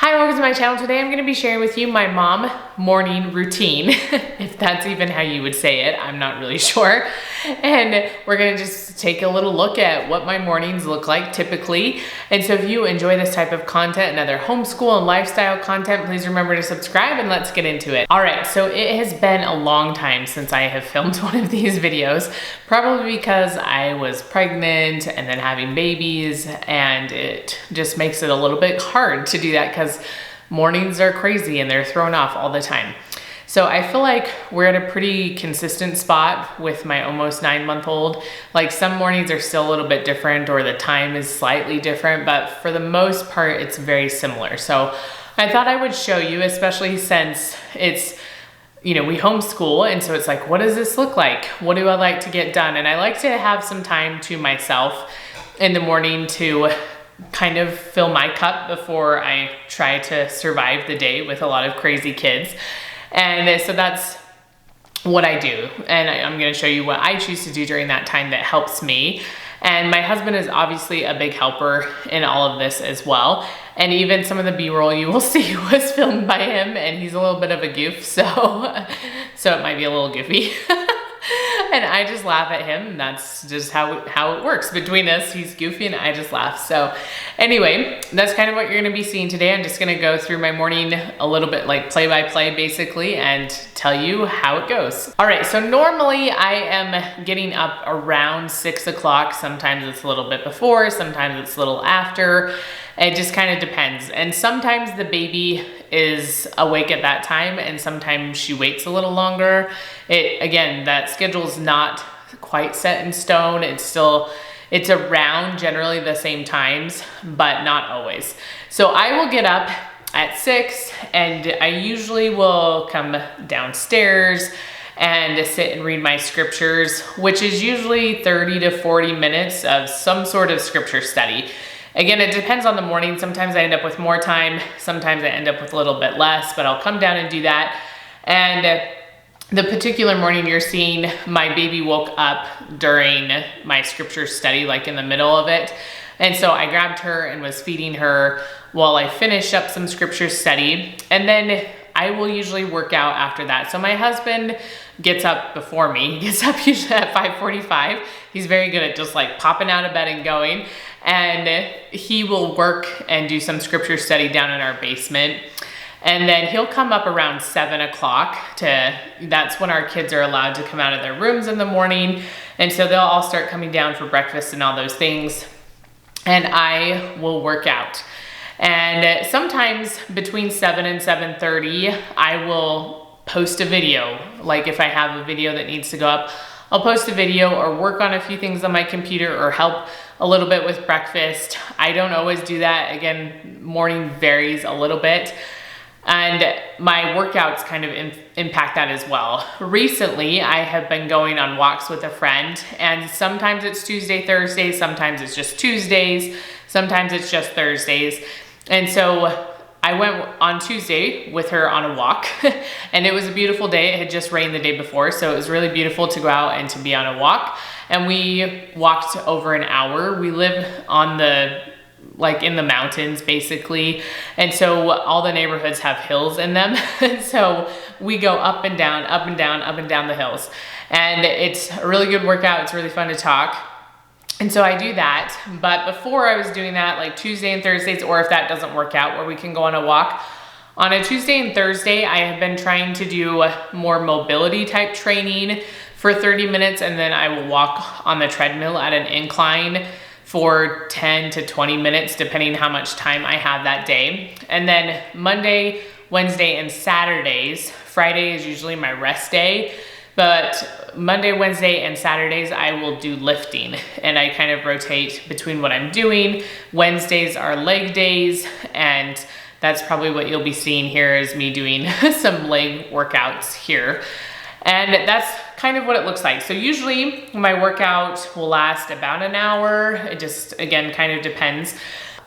Hi, welcome to my channel. Today I'm going to be sharing with you my mom morning routine, if that's even how you would say it. I'm not really sure. And we're going to just take a little look at what my mornings look like typically. And so if you enjoy this type of content and other homeschool and lifestyle content, please remember to subscribe and let's get into it. All right, so it has been a long time since I have filmed one of these videos, probably because I was pregnant and then having babies, and it just makes it a little bit hard to do that because mornings are crazy and they're thrown off all the time. So I feel like we're at a pretty consistent spot with my almost 9-month-old. Like some mornings are still a little bit different or the time is slightly different, but for the most part, it's very similar. So I thought I would show you, especially since it's, we homeschool. And so it's like, what does this look like? What do I like to get done? And I like to have some time to myself in the morning to kind of fill my cup before I try to survive the day with a lot of crazy kids. And so that's what I do. And I'm going to show you what I choose to do during that time that helps me. And my husband is obviously a big helper in all of this as well. And even some of the B-roll you will see was filmed by him, and he's a little bit of a goof, so it might be a little goofy. And I just laugh at him. That's just how it works between us. He's goofy and I just laugh. So anyway, that's kind of what you're gonna be seeing today. I'm just gonna go through my morning a little bit like play by play basically and tell you how it goes. All right, so normally I am getting up around 6 o'clock. Sometimes it's a little bit before, sometimes it's a little after. It just kind of depends. And sometimes the baby is awake at that time and sometimes she waits a little longer. Again, that schedule is not quite set in stone. It's around generally the same times, but not always. So I will get up at 6 and I usually will come downstairs and sit and read my scriptures, which is usually 30 to 40 minutes of some sort of scripture study. Again, it depends on the morning. Sometimes I end up with more time. Sometimes I end up with a little bit less, but I'll come down and do that. And the particular morning you're seeing, my baby woke up during my scripture study, like in the middle of it. And so I grabbed her and was feeding her while I finished up some scripture study. And then I will usually work out after that. So my husband gets up before me. He gets up usually at 5:45. He's very good at just like popping out of bed and going. And he will work and do some scripture study down in our basement. And then he'll come up around 7 o'clock that's when our kids are allowed to come out of their rooms in the morning. And so they'll all start coming down for breakfast and all those things. And I will work out. And sometimes between 7 and 7:30, I will post a video. Like if I have a video that needs to go up, I'll post a video or work on a few things on my computer or help a little bit with breakfast. I don't always do that. Again, morning varies a little bit. And my workouts kind of impact that as well. Recently, I have been going on walks with a friend, and sometimes it's Tuesday, Thursdays, sometimes it's just Tuesdays, sometimes it's just Thursdays. And so I went on Tuesday with her on a walk and it was a beautiful day. It had just rained the day before, so it was really beautiful to go out and to be on a walk. And we walked over an hour. We live on in the mountains basically. And so all the neighborhoods have hills in them. And so we go up and down, up and down, up and down the hills. And it's a really good workout. It's really fun to talk. And so I do that, but before I was doing that like Tuesday and Thursdays, or if that doesn't work out where we can go on a walk, on a Tuesday and Thursday, I have been trying to do more mobility type training for 30 minutes, and then I will walk on the treadmill at an incline for 10 to 20 minutes, depending how much time I have that day. And then Monday, Wednesday, and Saturdays, Friday is usually my rest day, but Monday, Wednesday, and Saturdays, I will do lifting, and I kind of rotate between what I'm doing. Wednesdays are leg days, and that's probably what you'll be seeing here is me doing some leg workouts here. And that's kind of what it looks like. So usually my workout will last about an hour. It just, again, kind of depends.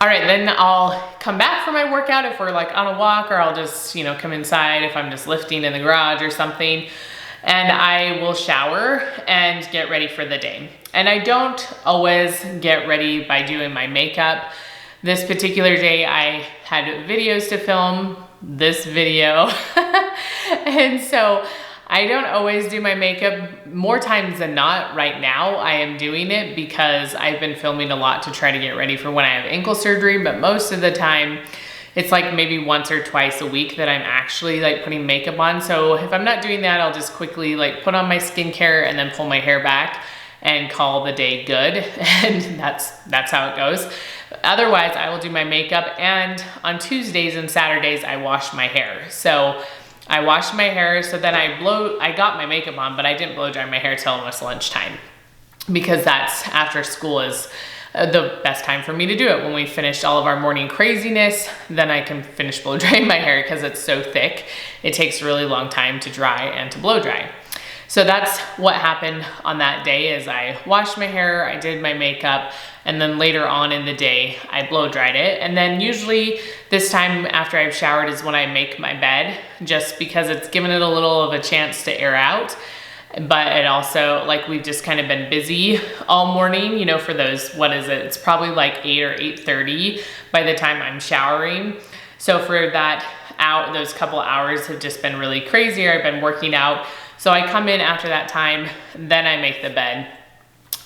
All right, then I'll come back for my workout if we're like on a walk, or I'll just, come inside if I'm just lifting in the garage or something. And I will shower and get ready for the day. And I don't always get ready by doing my makeup This particular day I had videos to film, this video, and so I don't always do my makeup. More times than not, right now, I am doing it because I've been filming a lot to try to get ready for when I have ankle surgery, but most of the time, it's like maybe once or twice a week that I'm actually like putting makeup on. So if I'm not doing that, I'll just quickly like put on my skincare and then pull my hair back and call the day good. And that's how it goes. Otherwise, I will do my makeup, and on Tuesdays and Saturdays, I wash my hair. So I washed my hair, so then I got my makeup on, but I didn't blow dry my hair till almost lunchtime, because that's after school is the best time for me to do it. When we finished all of our morning craziness, then I can finish blow drying my hair because it's so thick. It takes a really long time to dry and to blow dry. So that's what happened on that day. Is I washed my hair, I did my makeup, and then later on in the day, I blow dried it. And then usually this time after I've showered is when I make my bed, just because it's given it a little of a chance to air out. But it also, like, we've just kind of been busy all morning, you know, for those, what is it? It's probably like 8 or 8:30 by the time I'm showering. So for that those couple hours have just been really crazy. I've been working out. So I come in after that time, then I make the bed,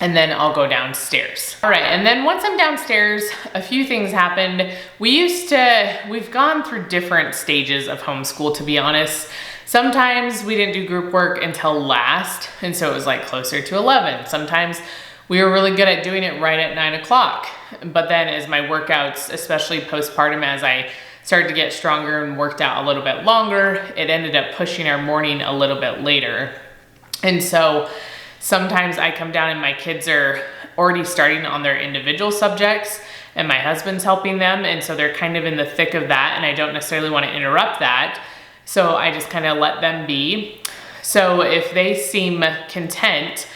and then I'll go downstairs. All right, and then once I'm downstairs, a few things happened. We've gone through different stages of homeschool, to be honest. Sometimes we didn't do group work until last, and so it was like closer to 11. Sometimes we were really good at doing it right at 9 o'clock. But then as my workouts, especially postpartum, as I started to get stronger and worked out a little bit longer, it ended up pushing our morning a little bit later. And so sometimes I come down and my kids are already starting on their individual subjects, and my husband's helping them, and so they're kind of in the thick of that, and I don't necessarily want to interrupt that. So I just kind of let them be. So if they seem content,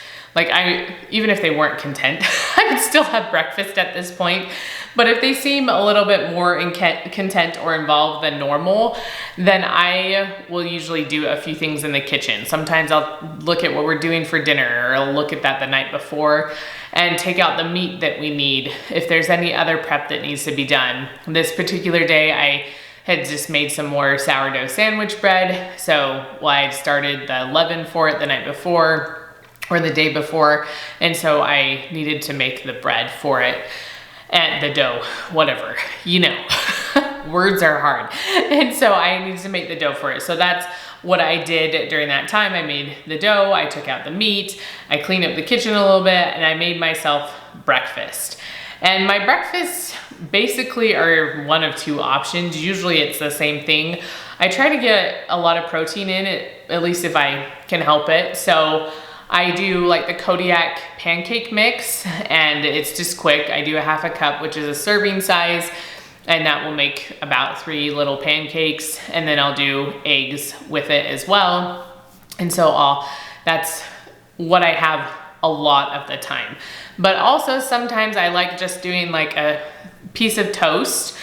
even if they weren't content, I would still have breakfast at this point. But if they seem a little bit more content or involved than normal, then I will usually do a few things in the kitchen. Sometimes I'll look at what we're doing for dinner, or I'll look at that the night before and take out the meat that we need, if there's any other prep that needs to be done. This particular day, I had just made some more sourdough sandwich bread. So I had started the leaven for it the night before or the day before. And so I needed to make the bread for it. And the dough, whatever, you know, words are hard. And so I needed to make the dough for it. So that's what I did during that time. I made the dough, I took out the meat, I cleaned up the kitchen a little bit, and I made myself breakfast. And my breakfasts basically are one of two options. Usually it's the same thing. I try to get a lot of protein in it, at least if I can help it. So I do like the Kodiak pancake mix, and it's just quick. I do a half a cup, which is a serving size, and that will make about 3 little pancakes, and then I'll do eggs with it as well. And so that's what I have a lot of the time. But also sometimes I like just doing like a piece of toast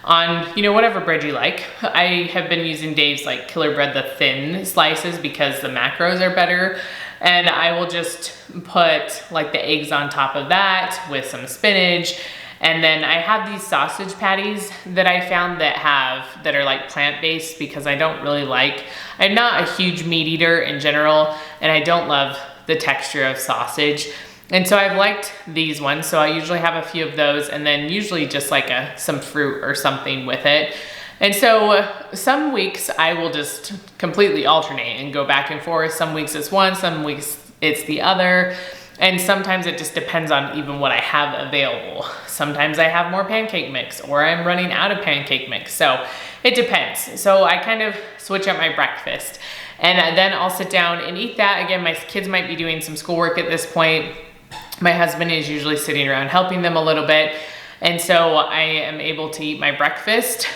on, you know, whatever bread you like. I have been using Dave's like Killer Bread, the thin slices, because the macros are better. And I will just put like the eggs on top of that with some spinach. And then I have these sausage patties that I found that are like plant-based, because I'm not a huge meat eater in general, and I don't love the texture of sausage. And so I've liked these ones. So I usually have a few of those, and then usually just like some fruit or something with it. And so some weeks I will just completely alternate and go back and forth. Some weeks it's one, some weeks it's the other. And sometimes it just depends on even what I have available. Sometimes I have more pancake mix, or I'm running out of pancake mix. So it depends. So I kind of switch up my breakfast, and then I'll sit down and eat that. Again, my kids might be doing some schoolwork at this point. My husband is usually sitting around helping them a little bit. And so I am able to eat my breakfast,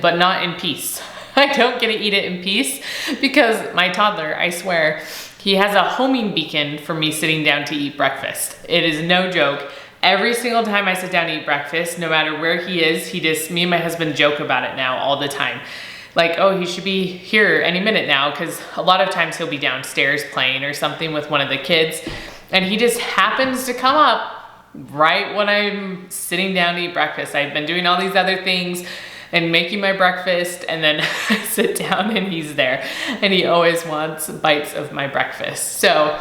but not in peace. I don't get to eat it in peace because my toddler, I swear, he has a homing beacon for me sitting down to eat breakfast. It is no joke. Every single time I sit down to eat breakfast, no matter where he is, me and my husband joke about it now all the time. Like, oh, he should be here any minute now, because a lot of times he'll be downstairs playing or something with one of the kids, and he just happens to come up right when I'm sitting down to eat breakfast. I've been doing all these other things and making my breakfast, and then I sit down and he's there. And he always wants bites of my breakfast. So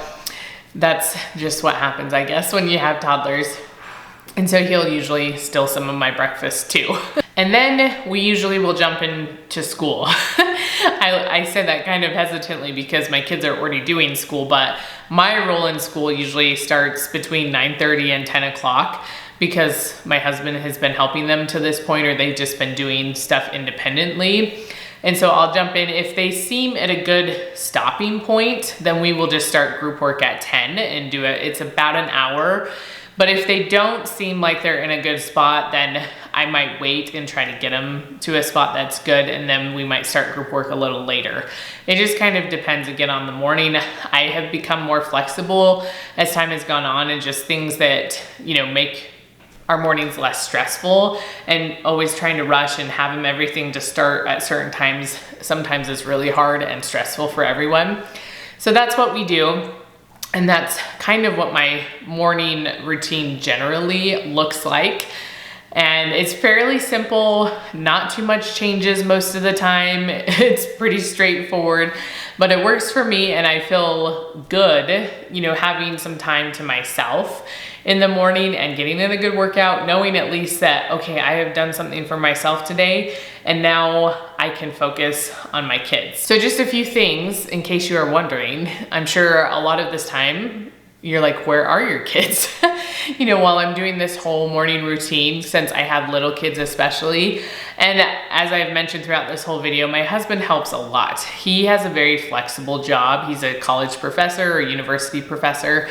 that's just what happens, I guess, when you have toddlers. And so he'll usually steal some of my breakfast too. And then we usually will jump into school. I say that kind of hesitantly because my kids are already doing school, but my role in school usually starts between 9:30 and 10 o'clock because my husband has been helping them to this point, or they've just been doing stuff independently. And so I'll jump in. If they seem at a good stopping point, then we will just start group work at 10 and do it. It's about an hour. But if they don't seem like they're in a good spot, then I might wait and try to get them to a spot that's good, and then we might start group work a little later. It just kind of depends again on the morning. I have become more flexible as time has gone on, and just things that, you know, make our mornings less stressful, and always trying to rush and have them everything to start at certain times sometimes is really hard and stressful for everyone. So that's what we do. And that's kind of what my morning routine generally looks like. And it's fairly simple, not too much changes most of the time. It's pretty straightforward, but it works for me, and I feel good, you know, having some time to myself in the morning and getting in a good workout, knowing at least that, okay, I have done something for myself today, and now I can focus on my kids. So just a few things in case you are wondering. I'm sure a lot of this time you're like, where are your kids? You know, while I'm doing this whole morning routine, since I have little kids especially. And as I've mentioned throughout this whole video, my husband helps a lot. He has a very flexible job. He's a college professor or university professor.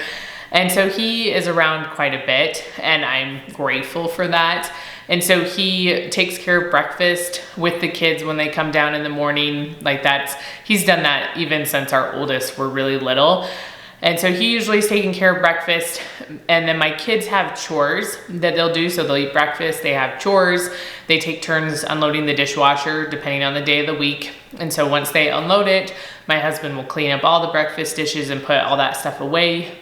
And so he is around quite a bit, and I'm grateful for that. And so he takes care of breakfast with the kids when they come down in the morning. Like he's done that even since our oldest were really little. And so he usually is taking care of breakfast, and then my kids have chores that they'll do. So they'll eat breakfast, they have chores, they take turns unloading the dishwasher depending on the day of the week. And so once they unload it, my husband will clean up all the breakfast dishes and put all that stuff away.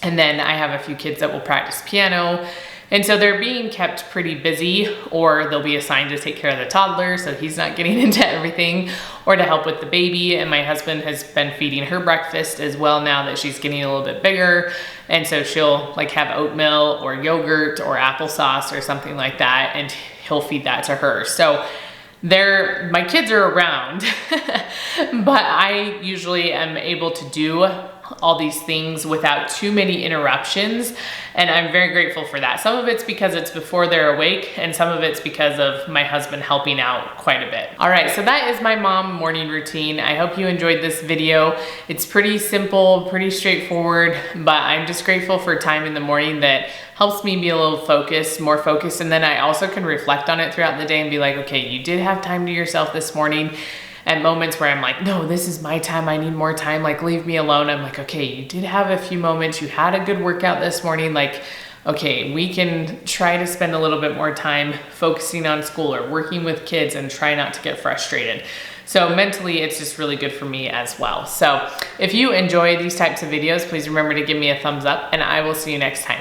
And then I have a few kids that will practice piano. And so they're being kept pretty busy, or they'll be assigned to take care of the toddler so he's not getting into everything, or to help with the baby. And my husband has been feeding her breakfast as well now that she's getting a little bit bigger. And so she'll like have oatmeal or yogurt or applesauce or something like that, and he'll feed that to her. So my kids are around, but I usually am able to do all these things without too many interruptions, and I'm very grateful for that. Some of it's because it's before they're awake, and some of it's because of my husband helping out quite a bit. All right, so that is my mom morning routine. I hope you enjoyed this video. It's pretty simple, pretty straightforward, but I'm just grateful for time in the morning that helps me be a little more focused, and then I also can reflect on it throughout the day and be like, okay, you did have time to yourself this morning. At moments where I'm like, no, this is my time, I need more time, like leave me alone. I'm like, okay, you did have a few moments, you had a good workout this morning, like, okay, we can try to spend a little bit more time focusing on school or working with kids and try not to get frustrated. So mentally, it's just really good for me as well. So if you enjoy these types of videos, please remember to give me a thumbs up, and I will see you next time.